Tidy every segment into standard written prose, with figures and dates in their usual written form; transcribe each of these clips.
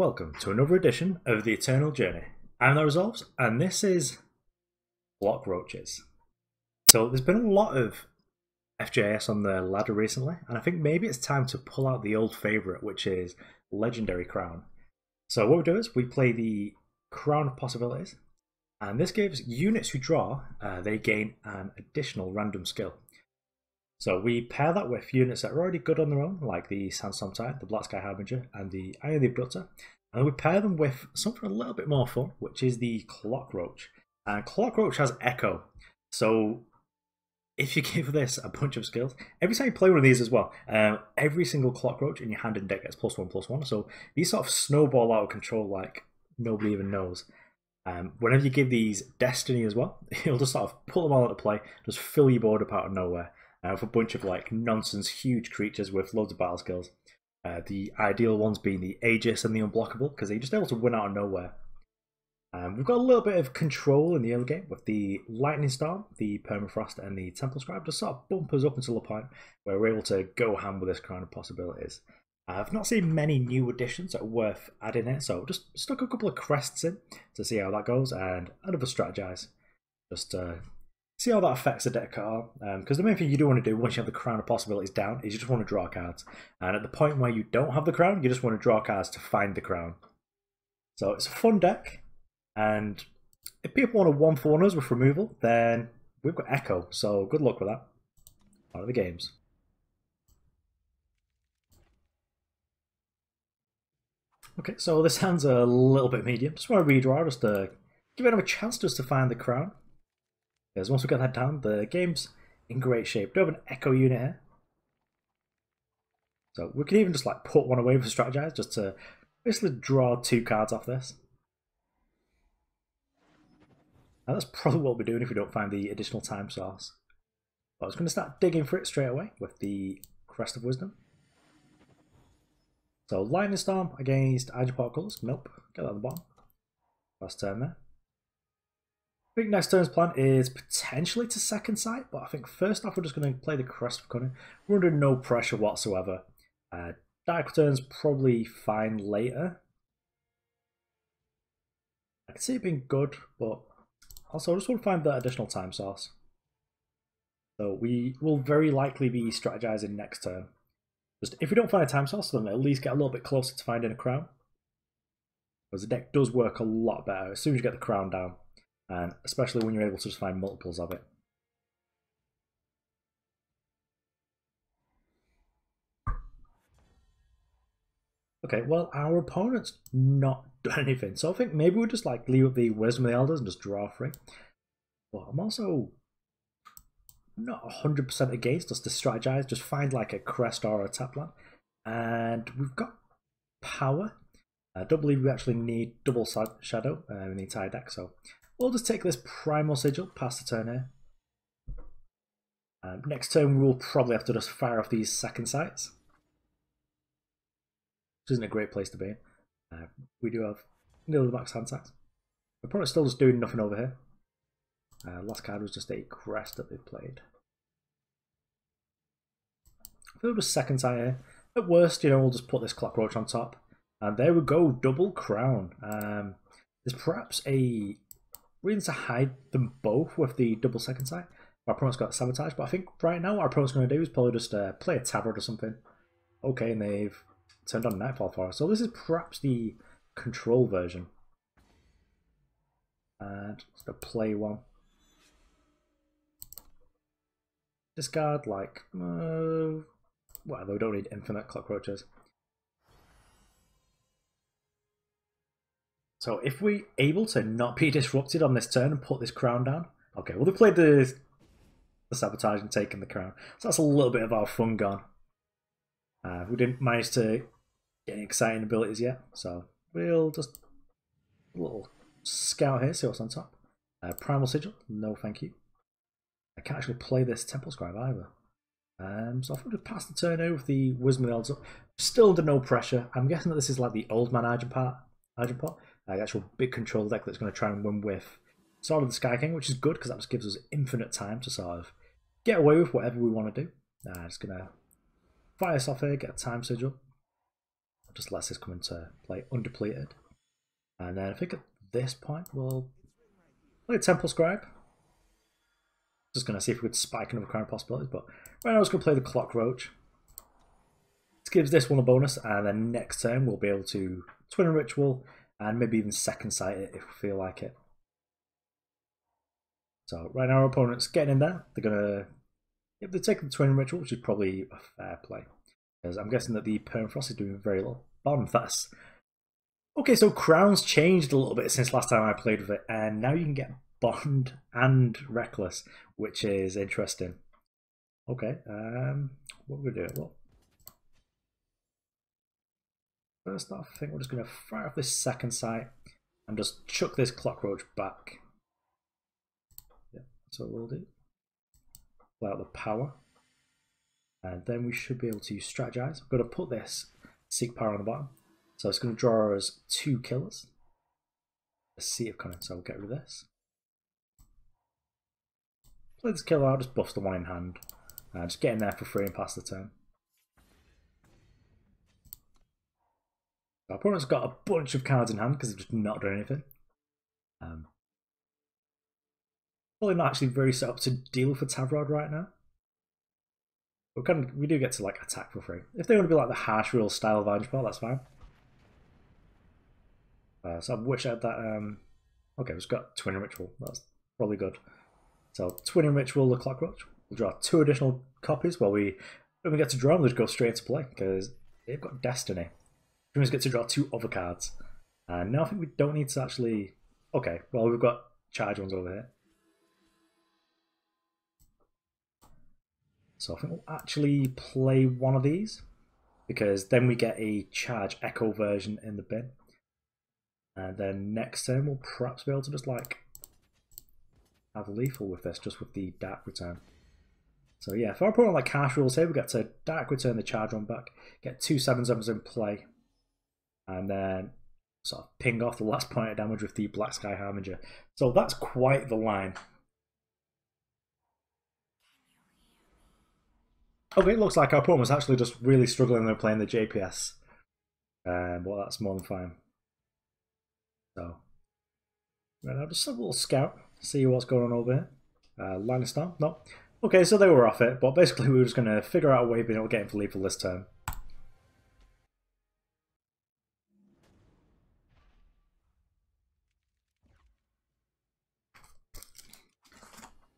welcome to another edition of the Eternal Journey. I'm the Resolves, and this is Clockroaches. So there's been a lot of FJS on the ladder recently, and I think maybe it's time to pull out the old favourite, which is Legendary Crown. So what we do is we play the Crown of Possibilities, and this gives units who draw, they gain an additional random skill. So we pair that with units that are already good on their own, like the Sandstorm type, the Black Sky Harbinger, and the Ayan the Abductor. And we pair them with something a little bit more fun, which is the Clockroach. And Clockroach has Echo. So if you give this a bunch of skills, every time you play one of these as well, every single Clockroach in your hand and deck gets +1/+1. So these sort of snowball out of control like nobody even knows. Whenever you give these Destiny as well, you'll just sort of pull them all into play, just fill your board up out of nowhere. With a bunch of like nonsense huge creatures with loads of battle skills. The ideal ones being the Aegis and the Unblockable, because they're just able to win out of nowhere. We've got a little bit of control in the early game with the Lightning Storm, the Permafrost, and the Temple Scribe, just sort of bump us up until the point where we're able to go ham with this Crown of Possibilities. I've not seen many new additions that are worth adding here, so just stuck a couple of Crests in to see how that goes, and another Strategize. Just see how that affects the deck at all. Because the main thing you do want to do once you have the Crown of Possibilities down is you just want to draw cards. And at the point where you don't have the Crown, you just want to draw cards to find the Crown. So it's a fun deck. And if people want to 1-for-1 us with removal, then we've got Echo. So good luck with that. On to the games. Okay, so this hand's a little bit medium. Just want to redraw just to give it a chance just to find the Crown. Because once we get that down, the game's in great shape. We do have an Echo unit here. So we can even just like put one away for Strategize, just to basically draw 2 cards off this. And that's probably what we're doing if we don't find the additional time source. But I was going to start digging for it straight away with the Crest of Wisdom. So Lightning Storm against Ayan Portcullis. Nope, get that on the bottom. Last turn there. I think next turn's plan is potentially to second sight, but I think first off we're just going to play the Crest of Cunning. We're under no pressure whatsoever. Dark Return's probably fine later. I can see it being good, but also I just want to find that additional time source. So we will very likely be strategizing next turn. Just if we don't find a time source, then at least get a little bit closer to finding a Crown. Because the deck does work a lot better as soon as you get the Crown down. And especially when you're able to just find multiples of it. Okay, well, our opponent's not done anything. So I think maybe we'll just like leave up the Wisdom of the Elders and just draw 3. But I'm also not 100% against us to strategize. Just find like a Crest or a tap land. And we've got power. I don't believe we actually need double shadow in the entire deck. So we'll just take this Primal Sigil past the turn here. Next turn we'll probably have to just fire off these second sights. Which isn't a great place to be in. We do have nearly the max hand size. The opponent's still just doing nothing over here. Last card was just a Crest that they played. I feel just second sight here. At worst, you know, we'll just put this Clockroach on top. And there we go, double Crown. There's perhaps a reason to hide them both with the double second sight. Our opponent's got Sabotage, but I think right now what our opponent's going to do is probably just play a Tabard or something. Okay, and they've turned on Nightfall for us. So this is perhaps the control version. And just to play one. Discard, like, whatever, we don't need infinite Clockroaches. So if we're able to not be disrupted on this turn and put this Crown down, okay, well they played the Sabotage and taken the Crown, so that's a little bit of our fun gone. We didn't manage to get any exciting abilities yet, so we'll just a little scout here, see what's on top. Primal Sigil, no thank you. I can't actually play this Temple Scribe either. So I'll just pass the turn over with the Wisdom of the Elders up. Still under no pressure. I'm guessing that this is like the old man Ayan Pot. The actual big control deck that's going to try and win with Sword of the Sky King, which is good because that just gives us infinite time to sort of get away with whatever we want to do. Just going to fire this off here, get a time sigil. just lets this come into play undepleted. And then I think at this point we'll play Temple Scribe. Just going to see if we could spike another crown possibilities, but right now I was going to play the Clockroach. This gives this one a bonus, and then next turn we'll be able to Twin Ritual and maybe even second sight it if we feel like it. So right now our opponent's getting in there. They're going to, if they take the Twin Ritual, which is probably a fair play, because I'm guessing that the Permafrost is doing very little. Bond, that's okay. So Crown's changed a little bit since last time I played with it, and now you can get Bond and Reckless, which is interesting. Okay, what we're gonna do? Well, first off, I think we're just gonna fire off this second sight and just chuck this Clockroach back. Yeah, that's what we'll do. Play out the power, and then we should be able to strategize. We're gonna put this Seek Power on the bottom, so it's gonna draw us 2 killers. A Sea of Cunning, so we'll get rid of this. Play this killer out, just buffs the one in hand. Just get in there for free and pass the turn. Our opponent's got a bunch of cards in hand because they've just not done anything. Probably not actually very set up to deal with a Tavrod right now. But we do get to like attack for free. If they want to be like the harsh rule style of Vanguard, that's fine. So I wish I had that. Okay, we've got Twin Ritual. That's probably good. So Twin Ritual, the Clockroach. We'll draw 2 additional copies. When we get to draw them, we'll just go straight into play because they've got Destiny. We just get to draw 2 other cards. And now I think we don't need to actually. Okay, well we've got charge ones over here. So I think we'll actually play one of these because then we get a charge echo version in the bin. And then next turn we'll perhaps be able to just like have lethal with this, just with the Dark Return. So yeah, if our opponent like harsh rules here, we get to Dark Return the charge one back, get 2 7/7s in play, and then sort of ping off the last point of damage with the Black Sky Harbinger. So that's quite the line. Okay, it looks like our opponent was actually just really struggling when they were playing the JPS. But that's more than fine. So, right now, just have a little scout, see what's going on over here. Line of Storm? No. Okay, so they were off it, but basically we were just going to figure out a way of being able to get him for lethal this turn.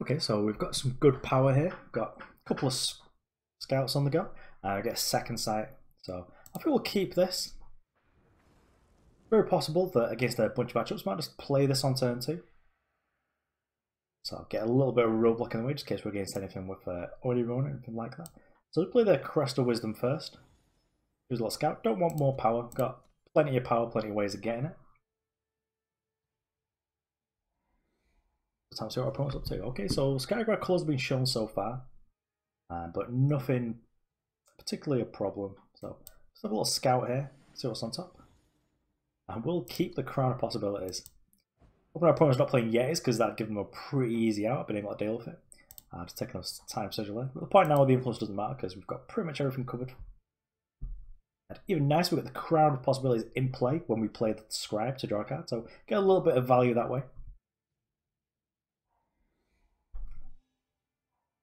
Okay, so we've got some good power here. We've got a couple of scouts on the go. I get a second sight, so I think we'll keep this. Very possible that against a bunch of matchups, might just play this on turn 2. So I'll get a little bit of roadblock in the way, just in case we're against anything with already run or anything like that. So we'll play the Crest of Wisdom first. Use a little scout. Don't want more power. Got plenty of power, plenty of ways of getting it. Let's see what our opponent's up to. Okay, so Skygrad colours have been shown so far, but nothing particularly a problem. So let's have a little scout here, see what's on top. And we'll keep the Crown of Possibilities. Hoping our opponent's not playing Yetis because that'd give them a pretty easy out. I've been able to deal with it. Just taking us time schedule in. But the point now with the influence doesn't matter because we've got pretty much everything covered. And even nicer, we've got the Crown of Possibilities in play when we play the Scribe to draw a card. So get a little bit of value that way.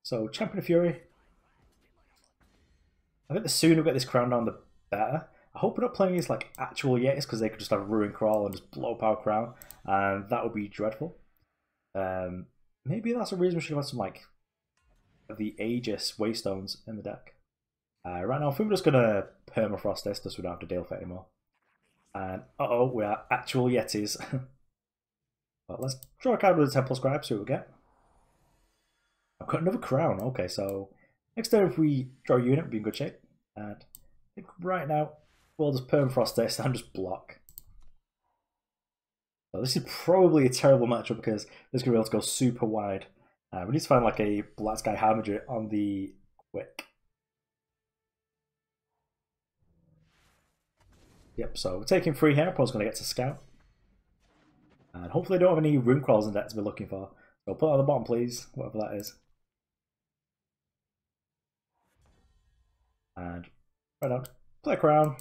So Champion of Fury. I think the sooner we get this Crown down, the better. I hope we're not playing these like actual Yetis because they could just have Ruin Crawl and just blow up our Crown, and that would be dreadful. Maybe that's a reason we should have some like the Aegis Waystones in the deck. Right now, I think we're just gonna Permafrost this, just so we don't have to deal with it anymore. And we are actual Yetis. Well, let's draw a card with a Temple Scribe, see what we get. I've got another Crown. Okay, so next turn if we draw a unit, we'll be in good shape. And I think right now we'll just Permafrost this and just block. So this is probably a terrible matchup because this is going to be able to go super wide. We need to find like a Black Sky Harbinger on the quick. Yep, so we're taking 3 here. Probably going to get to scout. And hopefully they don't have any Rune Crawls in deck to be looking for. So put it on the bottom, please, whatever that is. And right now, play a Crown.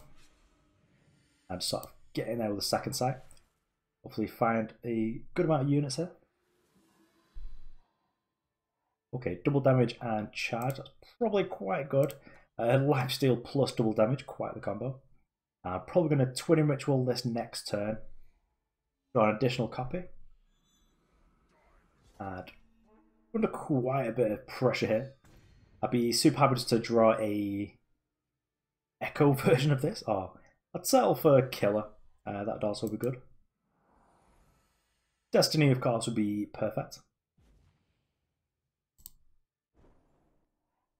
and sort of get in there with the second sight. Hopefully find a good amount of units here. Okay, double damage and charge, that's probably quite good. Lifesteal plus double damage, quite the combo. Probably going to Twinning Ritual this next turn. Draw an additional copy. And under quite a bit of pressure here. I'd be super happy just to draw a Echo version of this. Oh, I'd settle for Killer. That'd also be good. Destiny, of course, would be perfect.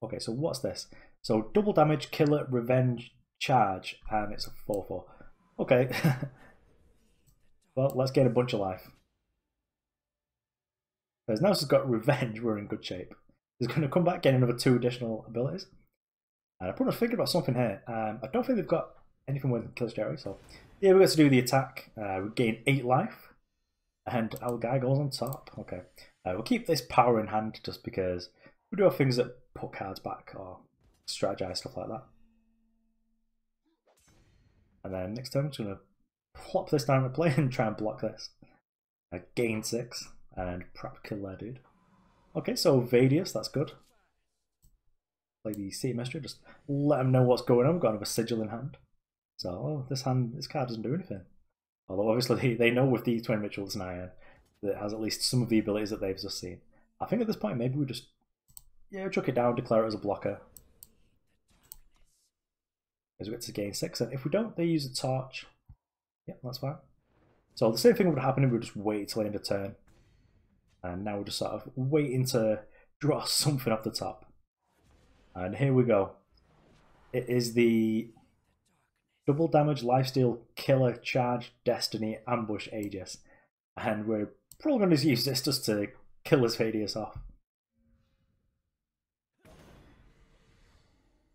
Okay, so what's this? So double damage, Killer, Revenge, Charge, and it's a 4/4. Okay. Well, let's gain a bunch of life. Because now it's got Revenge, we're in good shape. He's going to come back, gain another 2 additional abilities. And I put a figure about something here. I don't think they've got anything with Kills Jerry, so yeah, we got to do the attack. We gain 8 life, and our guy goes on top. Okay, we'll keep this power in hand just because we do have things that put cards back or strategize, stuff like that. And then next turn, I'm just going to plop this down to play and try and block this. Gain 6 and perhaps kill that dude. Okay, so Vadius, that's good. Play the Sea Mystery, just let them know what's going on. We've got another Sigil in hand. So, oh, this card doesn't do anything. Although obviously they know with the Twin Rituals and Ayan that it has at least some of the abilities that they've just seen. I think at this point maybe we just, yeah, chuck it down, declare it as a blocker. Because we get to gain 6, and if we don't, they use a torch. Yep, that's fine. So the same thing would happen if we just wait till the end of turn. And now we're just sort of waiting to draw something off the top. And here we go. It is the double damage, lifesteal, killer, charge, destiny, ambush, Aegis. And we're probably going to use this just to kill this Vadius off.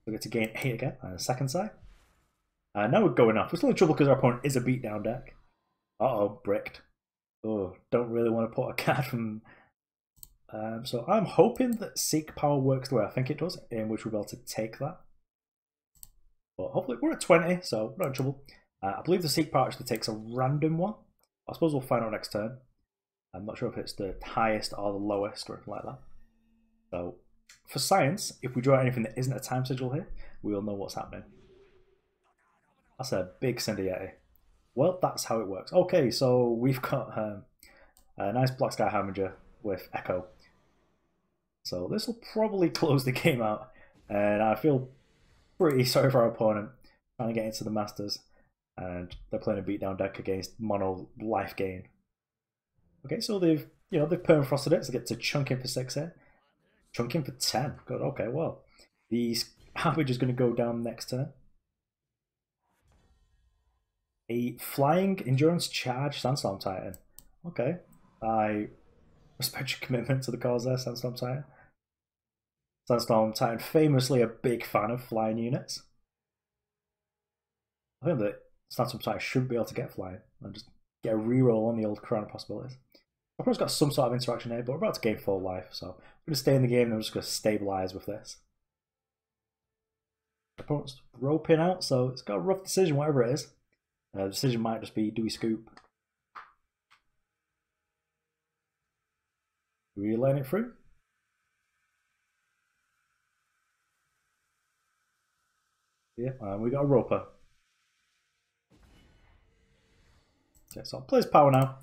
We get to gain 8 again on the second side. Now we're going off. We're still in trouble because our opponent is a beatdown deck. Uh-oh, bricked. Oh, don't really want to put a card from... so I'm hoping that Seek Power works the way I think it does, in which we'll be able to take that. But hopefully we're at 20, so we're not in trouble. I believe the Seek Power actually takes a random one. I suppose we'll find out next turn. I'm not sure if it's the highest or the lowest or anything like that. So, for science, if we draw anything that isn't a time sigil here, we'll know what's happening. That's a big Cinderyetti. Well, that's how it works. Okay, so we've got a nice Black Sky Harbinger with Echo. So this will probably close the game out. And I feel pretty sorry for our opponent trying to get into the Masters. And they're playing a beatdown deck against mono life gain. Okay, so they've permafrosted it, so they get to chunk in for 6 here. Chunk in for 10. Good, okay, well. The Harbinger is going to go down next turn. A flying endurance charge Sandstorm Titan. Okay, I respect your commitment to the cause there, Sandstorm Titan. Sandstorm Titan, famously a big fan of flying units. I think that Sandstorm Titan should be able to get flying and just get a reroll on the old Crown of Possibilities. I've probably got some sort of interaction here, but we're about to gain full life, so I'm going to stay in the game and I'm just going to stabilize with this. The opponent's roping out, so it's got a rough decision, whatever it is. The decision might just be, do we scoop? Do we lane it through? Yeah, and we got a roper. Okay, so I'll play his power now.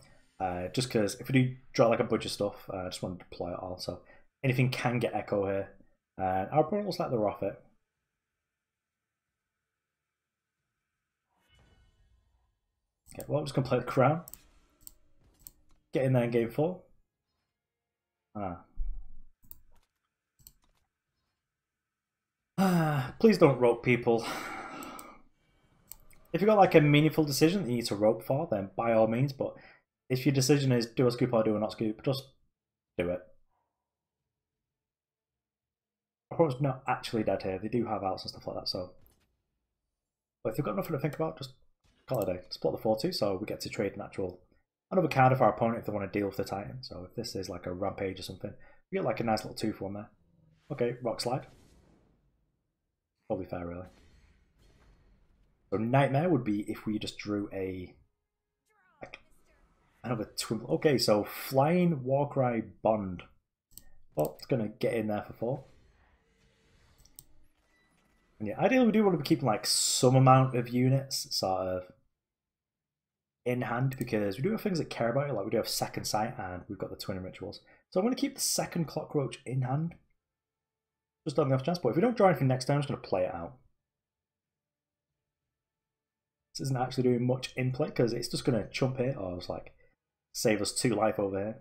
Just because if we do draw like a bunch of stuff, I just want to deploy it all. So anything can get echo here. And our opponent looks like they're off it. Okay, well, I'm just going to play the Crown. Get in there in game 4. Please don't rope people. If you've got like a meaningful decision that you need to rope for, then by all means, but if your decision is do a scoop or do a not scoop, just do it. Our opponent's not actually dead here, they do have outs and stuff like that, so. But if they've got nothing to think about, just call it a day. Split the 4-2, so we get to trade natural. Another card of our opponent if they want to deal with the Titan, so if this is like a Rampage or something, we get like a nice little 2-for-1 there. Okay, Rock Slide. Probably fair, really. So Nightmare would be if we just drew a like another twin. Okay, so Flying Warcry Bond. Well, it's gonna get in there for 4. And yeah, ideally we do want to be keeping like some amount of units sort of in hand because we do have things that care about it, like we do have Second Sight and we've got the Twinning Rituals. So I'm going to keep the second Clockroach in hand, just on the off chance, but if we don't draw anything next time, I'm just going to play it out. This isn't actually doing much in play because it's just going to chump here or just like save us 2 life over here.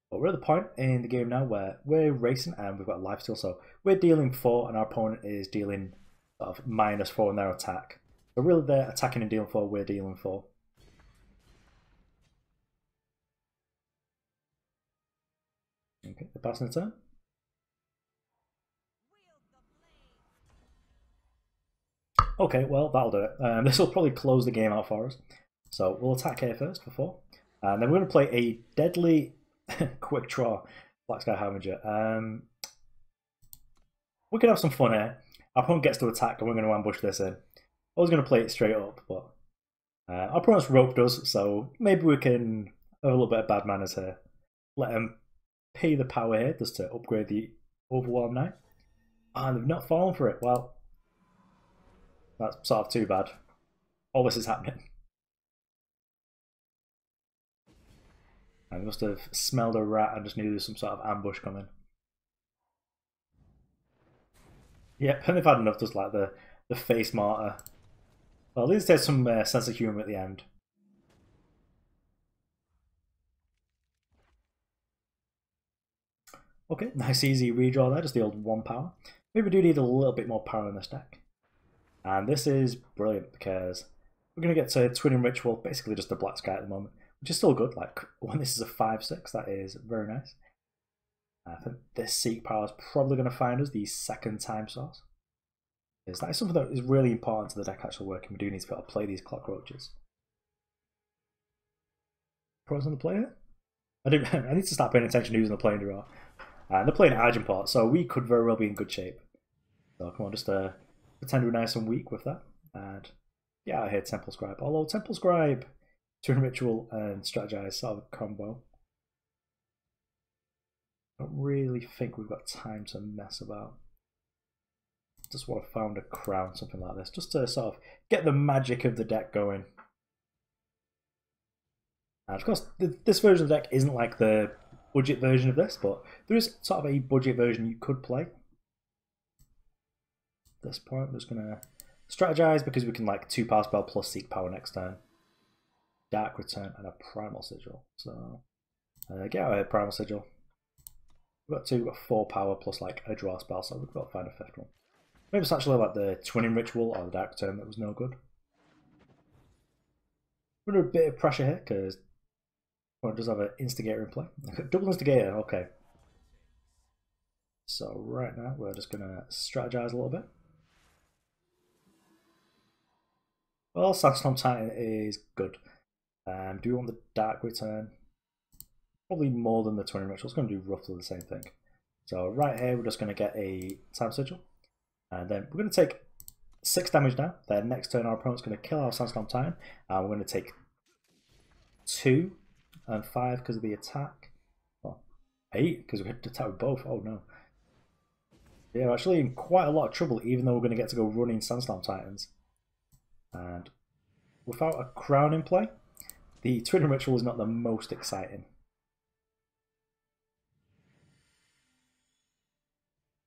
But we're at the point in the game now where we're racing and we've got life steal, so we're dealing 4 and our opponent is dealing sort of -4 in their attack. So really they're attacking and dealing 4, we're dealing 4. Okay, they're passing the turn. Okay, well that'll do it. This will probably close the game out for us. So we'll attack here first for 4. And then we're going to play a deadly quick draw Black Sky Harbinger. We can have some fun here. Our opponent gets to attack and we're going to ambush this in. I was going to play it straight up, but our opponent's roped us, so maybe we can have a little bit of bad manners here. Let them pay the power here just to upgrade the Overwhelm Knight. And they've not fallen for it. Well, that's sort of too bad. All this is happening. I must have smelled a rat and just knew there was some sort of ambush coming. Yep, and they've had enough, just like the face martyr. Well, at least there's some sense of humour at the end. Okay, nice easy redraw there, just the old 1 power. Maybe we do need a little bit more power in this deck. And this is brilliant because we're going to get to Twinning Ritual, basically just the Black Sky at the moment, which is still good. Like when this is a 5/6, that is very nice. I think this Seek power is probably going to find us the second time source. That is something that is really important to the deck actually working. We do need to be able to play these Clockroaches. Pros on the player? I need to start paying attention to who's on the playing draw. And they're playing Argenport, so we could very well be in good shape. So come on, just pretend we're nice and weak with that. And yeah, I hate Temple Scribe. Although Temple Scribe, Twin Ritual, and Strategize sort of a combo. I don't really think we've got time to mess about. Just want to found a crown, something like this, just to sort of get the magic of the deck going. And of course, this version of the deck isn't like the budget version of this, but there is sort of a budget version you could play. At this point, I'm just going to Strategize because we can like 2 power spell plus Seek power next turn. Dark Return and a Primal Sigil. So get out of here, Primal Sigil. We've got 2, we've got 4 power plus like a draw spell, so we've got to find a 5th one. Maybe it's actually like the Twinning Ritual or the Dark Return that was no good. We're under a bit of pressure here because it does have an Instigator in play. Double Instigator, okay. So right now we're just going to Strategize a little bit. Well, Sandstorm Titan is good. Do we want the Dark Return? Probably more than the Twinning Ritual. It's going to do roughly the same thing. So right here we're just going to get a Time Sigil. And then we're going to take 6 damage now. Then next turn our opponent's going to kill our Sandstorm Titan. And we're going to take 2 and 5 because of the attack. Well, 8 because we had to attack with both. Oh no. Yeah, we're actually in quite a lot of trouble even though we're going to get to go running Sandstorm Titans. And without a crown in play, the Twinning Ritual is not the most exciting.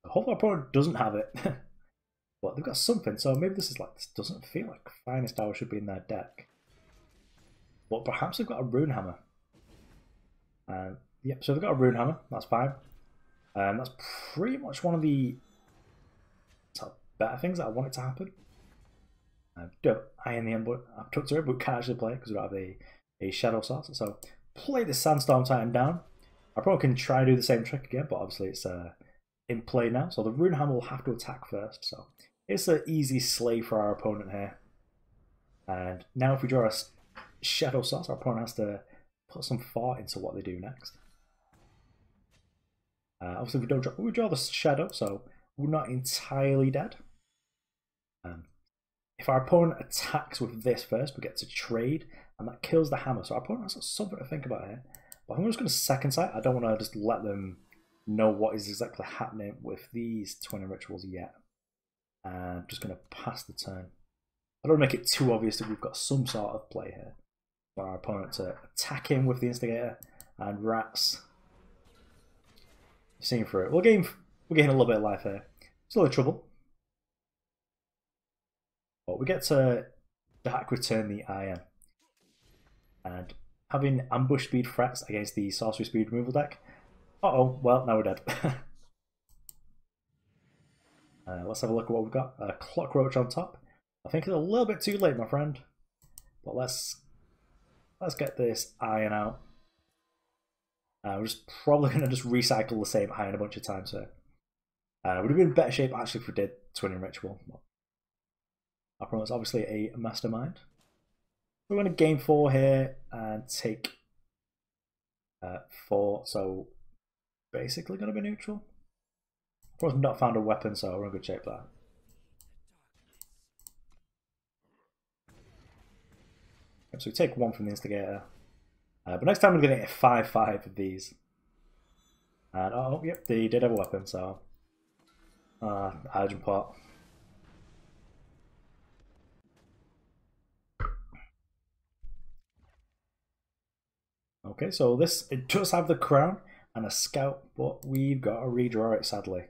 I hope our opponent doesn't have it. But they've got something, so maybe this doesn't feel like Finest Hour should be in their deck. But perhaps they've got a Rune Hammer. Yep, so they've got a Rune Hammer, that's fine. That's pretty much one of the better things that I want it to happen. Ayan the Abductor, but we can't actually play because we don't have a Shadow Source. So play the Sandstorm Titan down. I probably can try and do the same trick again, but obviously it's in play now. So the Rune Hammer will have to attack first. So it's an easy slay for our opponent here. And now if we draw a Shadow Source, our opponent has to put some thought into what they do next. Obviously we draw the Shadow, so we're not entirely dead. If our opponent attacks with this first, we get to trade, and that kills the hammer. So our opponent has something to think about here. But I'm just going to second sight. I don't want to just let them know what is exactly happening with these twinning rituals yet. And I'm just going to pass the turn. I don't want to make it too obvious that we've got some sort of play here for our opponent to attack him with the instigator and rats. Seeing through it. We're getting a little bit of life here. Still in trouble. But we get to Dark Return the Ayan. And having ambush speed threats against the sorcery speed removal deck. Uh-oh, well, now we're dead. Let's have a look at what we've got. Clockroach on top. I think it's a little bit too late, my friend. But let's get this Ayan out. We're just probably going to just recycle the same Ayan a bunch of times here. Would have been in better shape actually if we did Twinning Ritual. Our opponent's obviously a mastermind. We're going to game 4 here and take 4, so basically going to be neutral. Of course, not found a weapon, so we're in good shape there. So we take 1 from the instigator. But next time we're going to get 5/5 of these. And oh, yep, they did have a weapon, so. Hydrogen pot. Okay, so it does have the crown and a scout, but we've got to redraw it sadly.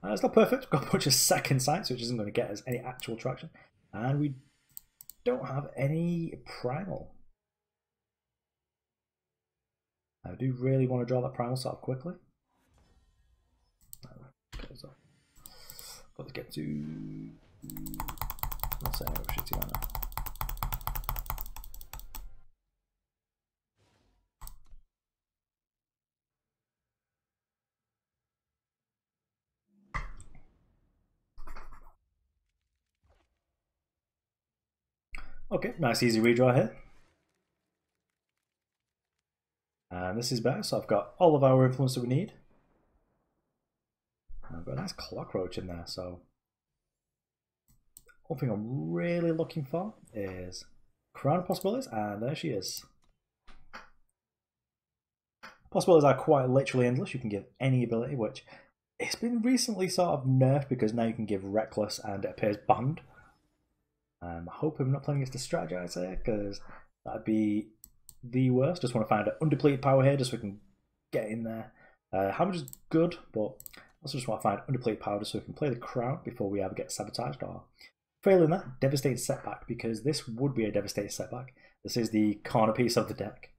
It's not perfect, we've got a bunch of second sights, which isn't going to get us any actual traction. And we don't have any Primal. I do really want to draw that Primal sort of quickly. So, let's get to... Let's say no shitty right now. Okay, nice easy redraw here. And this is better, so I've got all of our influence that we need. And I've got a nice Clockroach in there, so one thing I'm really looking for is crown possibilities, and there she is. Possibilities are quite literally endless. You can give any ability, which it's been recently sort of nerfed because now you can give Reckless and it appears banned. I hope I'm not playing against the Strategize here, because that'd be the worst. Just want to find an undepleted power here just so we can get in there. Hammer is good, but I also just want to find undepleted power just so we can play the crown before we ever get sabotaged, or failing that, devastating setback, because this would be a devastating setback. This is the corner piece of the deck.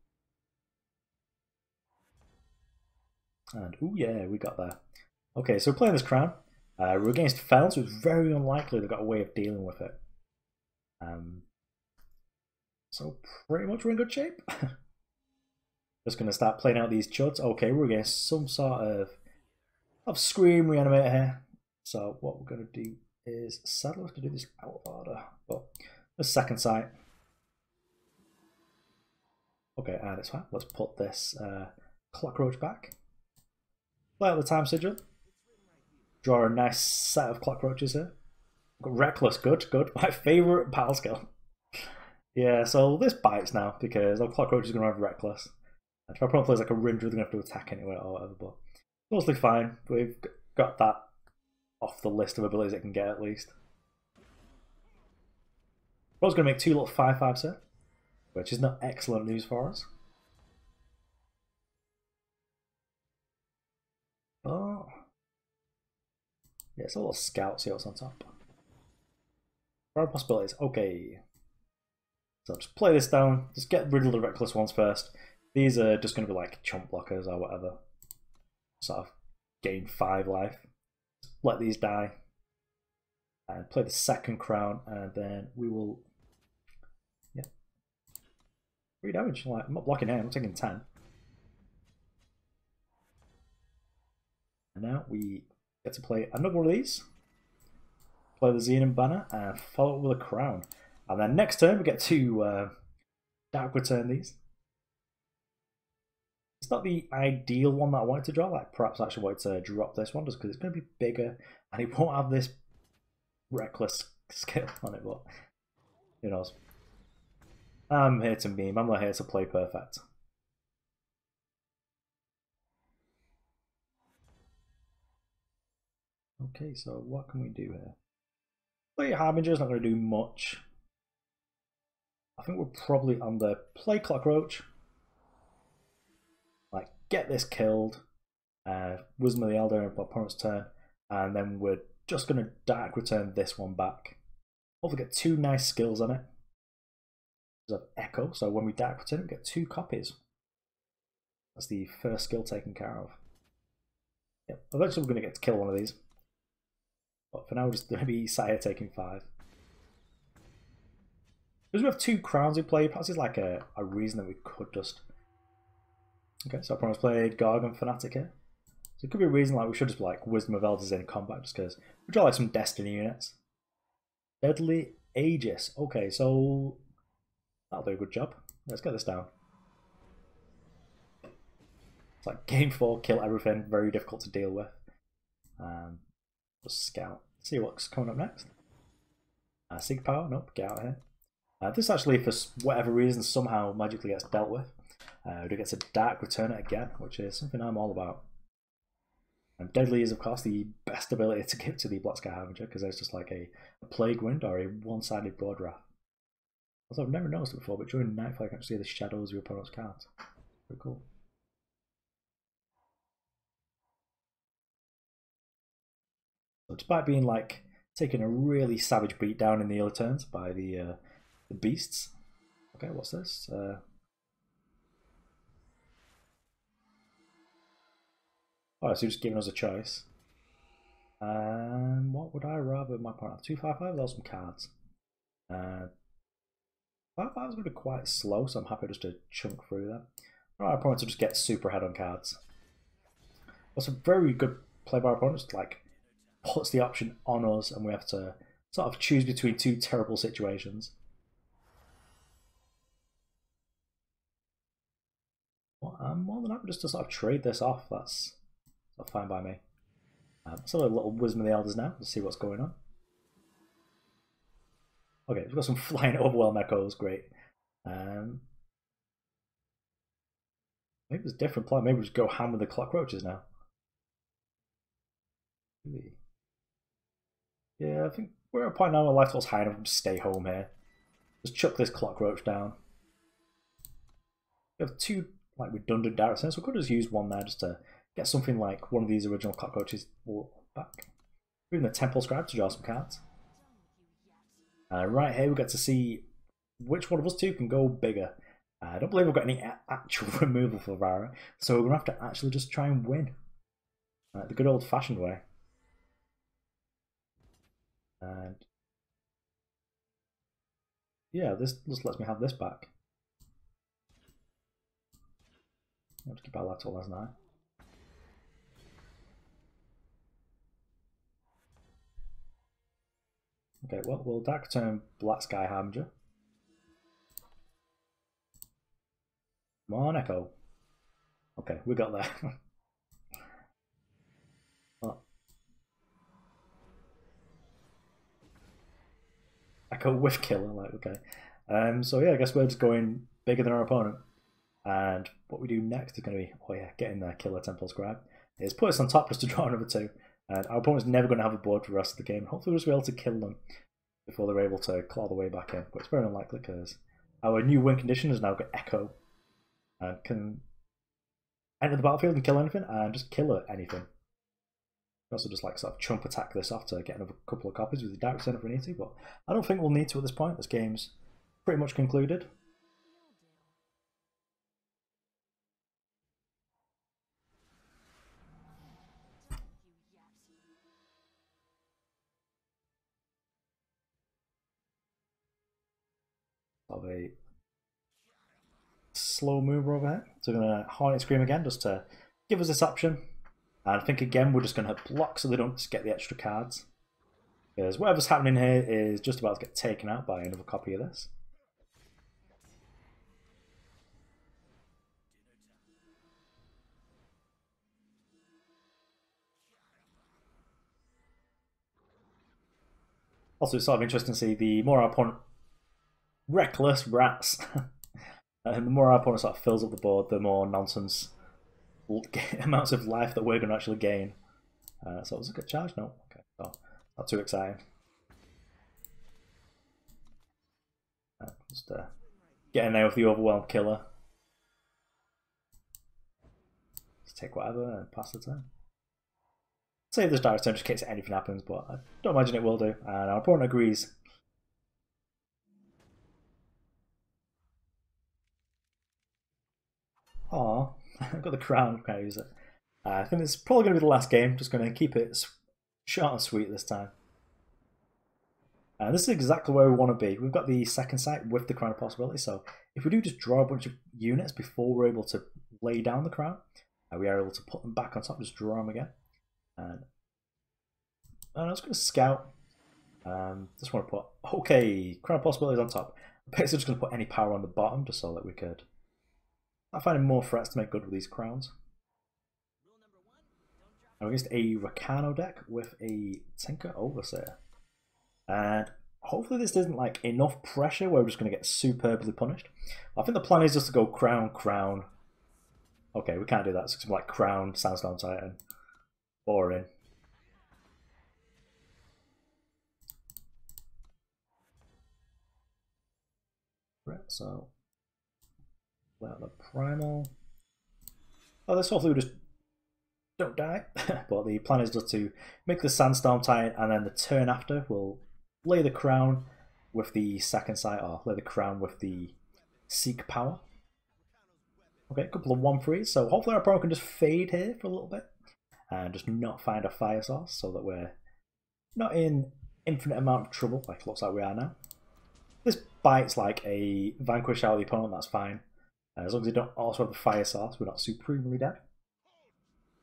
And oh yeah, we got there. Okay, so we're playing this crown. We're against Fel, so it's very unlikely they've got a way of dealing with it. So pretty much we're in good shape. Just going to start playing out these chuds. Okay, we're against some sort of Scream Reanimator here. So what we're going to do is sadly have to do this out of order. But the second sight. Okay, and it's fine. Let's put this Clockroach back. Play out the time sigil. Draw a nice set of Clockroaches here. Got Reckless, good. My favourite battle skill. Yeah, so this bites now because our Clockroach is going to have Reckless. And if our opponent plays like a Rinder, they're going to have to attack anyway or whatever, but mostly fine. We've got that off the list of abilities it can get at least. I was going to make 2 little 5/5s here, which is not excellent news for us. Oh. Yeah, it's a little scout, see what's on top. Possibilities, okay. So just play this down, just get rid of the reckless ones first. These are just going to be like chump blockers or whatever. Sort of gain 5 life. Let these die. And play the second crown, and then we will... Yeah. 3 damage, like, I'm not blocking here, I'm taking 10. And now we get to play another one of these. Play the Xenan banner and follow it with a crown. And then next turn we get to Dark Return these. It's not the ideal one that I wanted to draw. Like perhaps I actually wanted to drop this one just because it's going to be bigger and it won't have this reckless skill on it. But who knows? I'm here to meme. I'm not here to play perfect. Okay, so what can we do here? Play Harbinger is not going to do much. I think we're probably on the play Clockroach. Like, get this killed. Wisdom of the Elder on opponent's turn. And then we're just going to Dark Return this one back. Hopefully get 2 nice skills on it. There's an Echo, so when we Dark Return, we get 2 copies. That's the first skill taken care of. Yep. Eventually we're going to get to kill one of these. But for now we're just going to be sat here taking 5. Because we have 2 crowns in play, perhaps it's like a reason that we could just... Okay, so our opponent's played Gargan Fanatic here. So it could be a reason like we should just like Wisdom of Elders in combat just because we draw like some Destiny units. Deadly Aegis. Okay, so that'll do a good job. Let's get this down. It's like game 4, kill everything, very difficult to deal with. Just scout. See what's coming up next. Sig Power, nope, get out of here. This actually, for whatever reason, somehow magically gets dealt with. We get to Dark Return it again, which is something I'm all about. And Deadly is, of course, the best ability to give to the Black Sky Harbinger, because there's just like a Plague Wind or a one-sided Blood Wrath. Also, I've never noticed it before, but during Nightfall, you can see the shadows of your opponent's cards. Pretty cool. So despite being like taking a really savage beat down in the early turns by the beasts. Okay, what's this? Oh, so just giving us a choice. What would I rather my partner have? 2/5/5? Those some cards. 5/5 is going to be quite slow, so I'm happy just to chunk through that. Our opponents will just get super ahead on cards. What's a very good play by our opponents, like puts the option on us, and we have to sort of choose between 2 terrible situations. Well, I'm more than happy just to sort of trade this off. That's fine by me. Let's have a little Wisdom of the Elders now to see what's going on. Okay, we've got some flying Overwhelm Echoes, great. Maybe it's a different plan. Maybe we just go ham with the Clockroaches now. Maybe. Yeah, I think we're at a point now where life total's high enough to stay home here. Just chuck this Clockroach down. We have 2 like redundant direct sends, so we could just use one there just to get something like one of these original Clockroaches back. Even the Temple Scribe to draw some cards. Right here we get to see which one of us 2 can go bigger. I don't believe we've got any actual removal for Vara, so we're going to have to actually just try and win. The good old fashioned way. And yeah, this just lets me have this back. I'll just keep our lateral as now. Okay, well, we'll Dark Return Black Sky Harbinger. Come on, Echo. Okay, we got there. Oh. Echo with killer, like, okay. So yeah, I guess we're just going bigger than our opponent. And what we do next is going to be, oh yeah, getting the Killer Temple Scribe. Is put us on top just to draw another 2. And our opponent's never going to have a board for the rest of the game. Hopefully we'll just be able to kill them before they're able to claw their way back in. But it's very unlikely because our new win condition has now got Echo. And can enter the battlefield and kill anything and just kill anything. Also just like sort of chump attack this off to get another couple of copies with the Dark Return if we need to. But I don't think we'll need to at this point. This game's pretty much concluded. Of a slow mover over here. So we're going to Hornet Scream again just to give us this option. And I think again we're just going to block so they don't just get the extra cards. Because whatever's happening here is just about to get taken out by another copy of this. Also, it's sort of interesting to see the more our opponent reckless rats, and the more our opponent sort of fills up the board, the more nonsense amounts of life that we're going to actually gain. So it was a good charge, no? Okay, so not too exciting. Just get in there with the overwhelmed killer. Just take whatever and pass the turn. Save this direct turn just in case anything happens, but I don't imagine it will do. And our opponent agrees. Aw, I've got the crown, can't use it. I think it's probably going to be the last game, just going to keep it short and sweet this time. And this is exactly where we want to be. We've got the second sight with the crown of possibility, so if we do just draw a bunch of units before we're able to lay down the crown, we are able to put them back on top, just draw them again. And I'm just going to scout. Just want to put, okay, crown of possibilities on top. I'm basically just going to put any power on the bottom, just so that we could start finding more threats to make good with these crowns. I'm against a Rakano deck with a Tinker Overseer. And hopefully this isn't like enough pressure where we're just going to get superbly punished. I think the plan is just to go crown, crown. Okay, we can't do that. So it's like crown, Sandstorm Titan. Boring. Right, so let the Primal. Oh, this hopefully we just don't die. But the plan is just to make the Sandstorm Titan, and then the turn after we'll lay the crown with the second sight, or lay the crown with the Seek Power. Okay, a couple of 1-3s, so hopefully our opponent can just fade here for a little bit and just not find a fire source so that we're not in infinite amount of trouble like it looks like we are now. This bites like a vanquish out of the opponent, that's fine. As long as they don't also have the fire source, we're not supremely dead.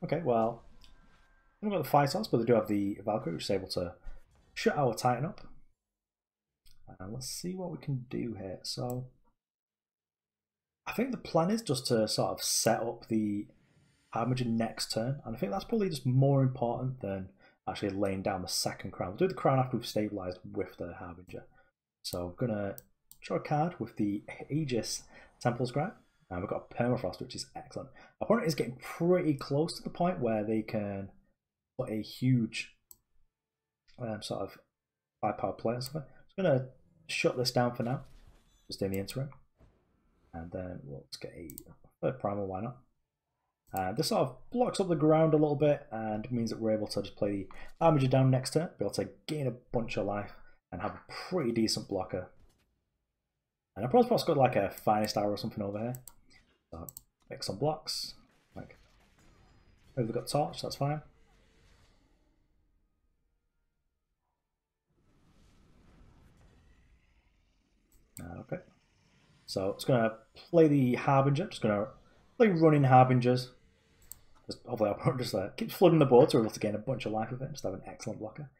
Okay, well, we haven't got the fire source, but they do have the Valkyrie, which is able to shut our Titan up. And let's see what we can do here. So I think the plan is just to sort of set up the Harbinger next turn, and I think that's probably just more important than actually laying down the second crown. We'll do the crown after we've stabilised with the Harbinger. So I'm going to draw a card with the Aegis Temple Scribe, and we've got Permafrost, which is excellent. Our opponent is getting pretty close to the point where they can put a huge sort of 5-power play or something. I'm going to shut this down for now, just in the interim. And then we'll just get a third Primal, why not? This sort of blocks up the ground a little bit and means that we're able to just play the Harbinger down next turn, be able to gain a bunch of life and have a pretty decent blocker. And I've probably got like a Finest Hour or something over here. So make some blocks. Like, maybe we've got Torch, that's fine. Okay. So it's going to play the Harbinger, just going to play running Harbingers. Just, hopefully our opponent just keeps flooding the board so we're able to gain a bunch of life with it, just have an excellent blocker.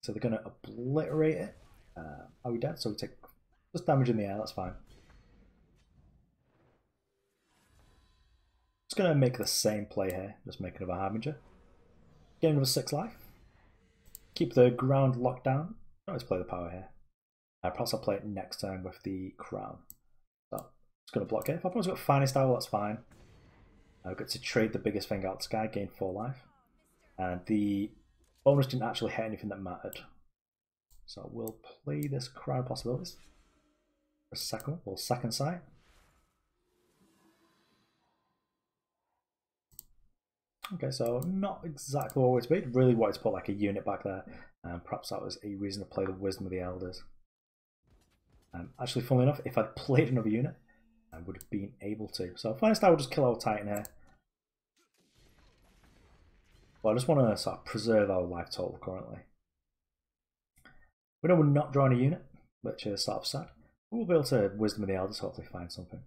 So they're going to obliterate it. Are we dead? So we take just damage in the air, that's fine. Just going to make the same play here, just make another Harbinger. Gain another 6 life. Keep the ground locked down. Let's play the power here. Perhaps I'll play it next turn with the crown. So it's going to block it. If I've got Finest Hour, that's fine. I've got to trade the biggest thing out the sky, gain 4 life. And the bonus didn't actually hit anything that mattered. So we'll play this Crown of Possibilities. For a second, or second sight. Okay, so not exactly what I wanted to be. Really wanted to put like a unit back there. And perhaps that was a reason to play the Wisdom of the Elders. Actually, funnily enough, if I'd played another unit, I would have been able to. So Finest Hour will just kill our Titan here. But I just want to sort of preserve our life total currently. We know we're not drawing a unit, which is sort of sad. We'll be able to Wisdom of the Elders, hopefully find something.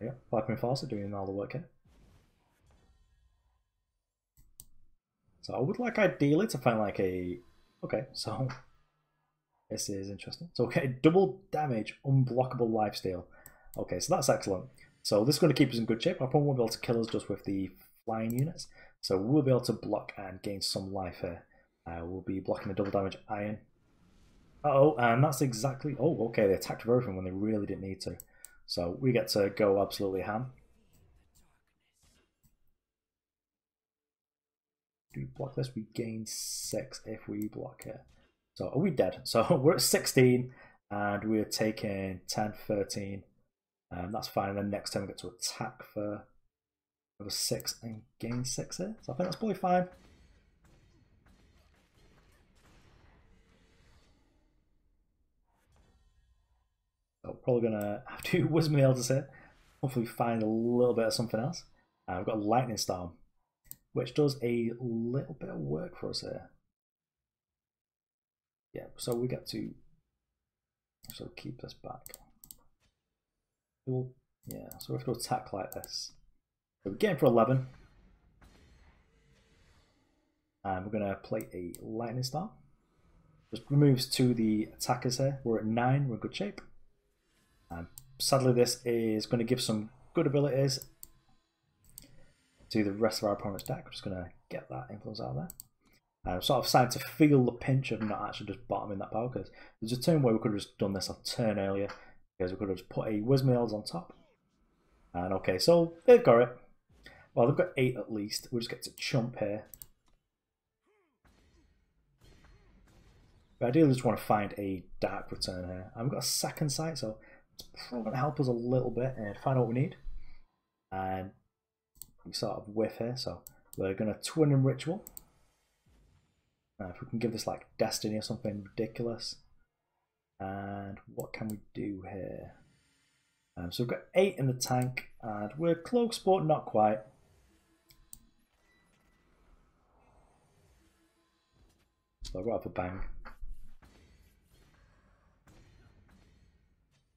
Yeah, Black Reinforcer doing all the work here. So I would like ideally to find like a... Okay, so... This is interesting. So okay, double damage, unblockable lifesteal. Okay, so that's excellent. So this is going to keep us in good shape. Our opponent won't be able to kill us just with the flying units. So we'll be able to block and gain some life here. We'll be blocking the double damage Ayan. Uh-oh, and that's exactly... Oh, okay, they attacked with everything when they really didn't need to. So we get to go absolutely ham. Do we block this? We gain 6 if we block it. So are we dead? So we're at 16 and we're taking 10, 13. That's fine. And then next time we get to attack for 6 and gain 6 here. So I think that's probably fine. So probably gonna have to Wisdom Elders here. Hopefully find a little bit of something else. We've got a Lightning Storm, which does a little bit of work for us here. Yeah, so we get to keep this back. Yeah, so we have to attack like this. So we're getting for 11. And we're going to play a Lightning Storm. Just removes 2 the attackers here. We're at 9, we're in good shape. Sadly, this is going to give some good abilities to the rest of our opponent's deck. I'm just going to get that influence out of there. I'm sort of starting to feel the pinch of not actually just bottoming that power, because there's a turn where we could have just done this a turn earlier, because we could have just put a Wisdom Elders on top. And okay, so they've got it. Well, they've got 8 at least. We'll just get to chump here. But ideally, just want to find a dark return here. And we've got a second sight, so it's probably going to help us a little bit and find out what we need. And we sort of whiff here, so we're going to twin and ritual. If we can give this like destiny or something ridiculous. And what can we do here? So we've got 8 in the tank, and we're cloak sport, not quite. So I'll go out for bang.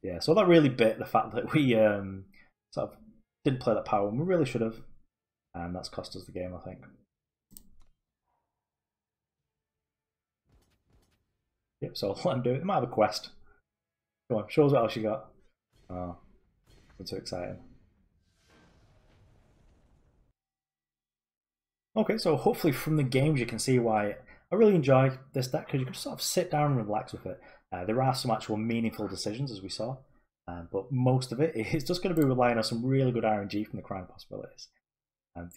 Yeah, so that really bit the fact that we sort of didn't play that power when we really should have, and that's cost us the game, I think. Yep, so I'll let him do it. They might have a quest. Go on, show us what else you got. Oh, that's so exciting. Okay, so hopefully from the games you can see why I really enjoy this deck, because you can sort of sit down and relax with it. There are some actual meaningful decisions, as we saw, but most of it is just going to be relying on some really good RNG from the Crown possibilities.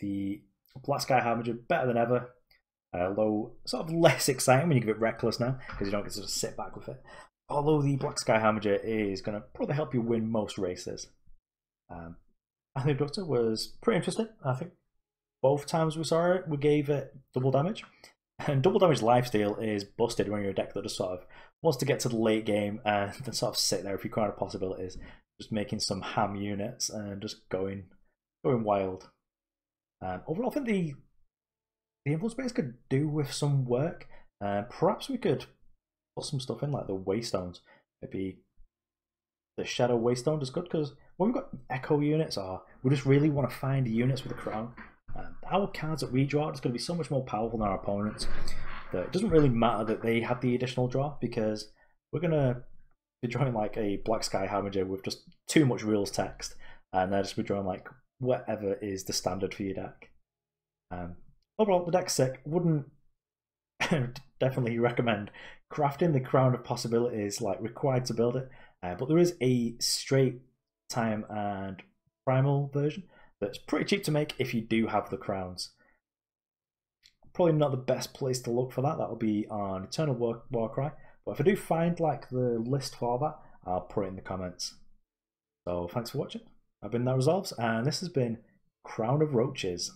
The Black Sky Harbinger, better than ever, although sort of less exciting when you give it Reckless now, because you don't get to just sit back with it. Although the Black Sky Harbinger is going to probably help you win most races. I think Abductor was pretty interesting. I think both times we saw it, we gave it double damage. And double damage lifesteal is busted when you're a deck that just sort of wants to get to the late game and then sort of sit there if you can't have possibilities, just making some ham units and just going wild. Overall, I think the influence base could do with some work. Perhaps we could put some stuff in like the Waystones. Maybe the Shadow Waystone is good, because when we've got Echo units, or we just really want to find units with a crown, our cards that we draw are just going to be so much more powerful than our opponents that it doesn't really matter that they had the additional draw, because we're going to be drawing like a Black Sky Harbinger with just too much rules text, and they'll just be drawing like whatever is the standard for your deck. Overall, the deck's sick. Wouldn't definitely recommend crafting the Crown of Possibilities like required to build it, but there is a straight time and primal version that's pretty cheap to make if you do have the crowns. Probably not the best place to look for that. That'll be on Eternal Warcry. But if I do find like the list for that, I'll put it in the comments. So thanks for watching. I've been That Resolves, and this has been Crown of Roaches.